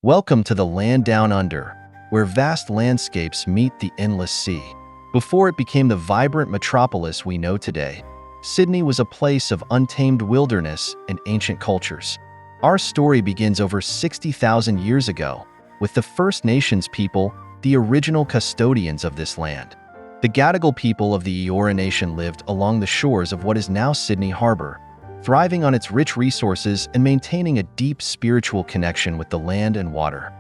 Welcome to the land down under, where vast landscapes meet the endless sea. Before it became the vibrant metropolis we know today, Sydney was a place of untamed wilderness and ancient cultures. Our story begins over 60,000 years ago, with the First Nations people, the original custodians of this land. The Gadigal people of the Eora Nation lived along the shores of what is now Sydney Harbour, thriving on its rich resources and maintaining a deep spiritual connection with the land and water.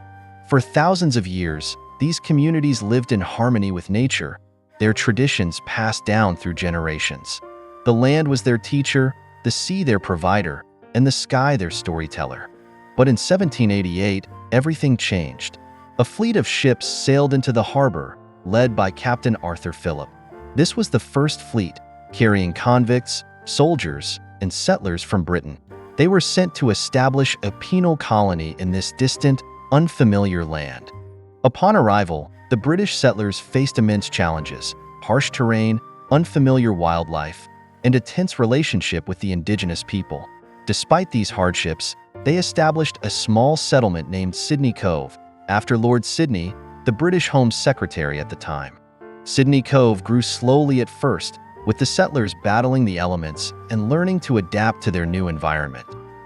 For thousands of years, these communities lived in harmony with nature, their traditions passed down through generations. The land was their teacher, the sea their provider, and the sky their storyteller. But in 1788, everything changed. A fleet of ships sailed into the harbor, led by Captain Arthur Phillip. This was the first fleet, carrying convicts, soldiers, and settlers from Britain. They were sent to establish a penal colony in this distant, unfamiliar land. Upon arrival, the British settlers faced immense challenges: harsh terrain, unfamiliar wildlife, and a tense relationship with the indigenous people. Despite these hardships, they established a small settlement named Sydney Cove, after Lord Sydney, the British Home Secretary at the time. Sydney Cove grew slowly at first, with the settlers battling the elements and learning to adapt to their new environment.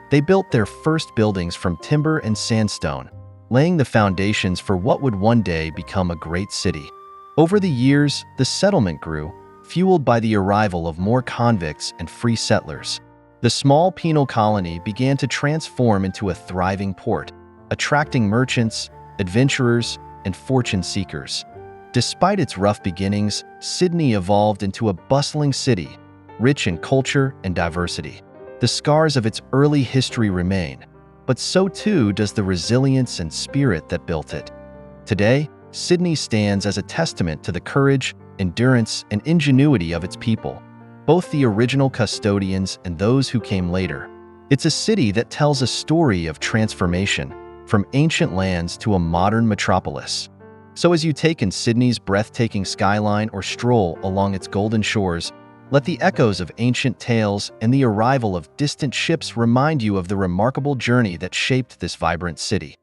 They built their first buildings from timber and sandstone, laying the foundations for what would one day become a great city. Over the years, the settlement grew, fueled by the arrival of more convicts and free settlers. The small penal colony began to transform into a thriving port, attracting merchants, adventurers, and fortune seekers. Despite its rough beginnings, Sydney evolved into a bustling city, rich in culture and diversity. The scars of its early history remain, but so too does the resilience and spirit that built it. Today, Sydney stands as a testament to the courage, endurance, and ingenuity of its people, both the original custodians and those who came later. It's a city that tells a story of transformation, from ancient lands to a modern metropolis. So as you take in Sydney's breathtaking skyline or stroll along its golden shores, let the echoes of ancient tales and the arrival of distant ships remind you of the remarkable journey that shaped this vibrant city.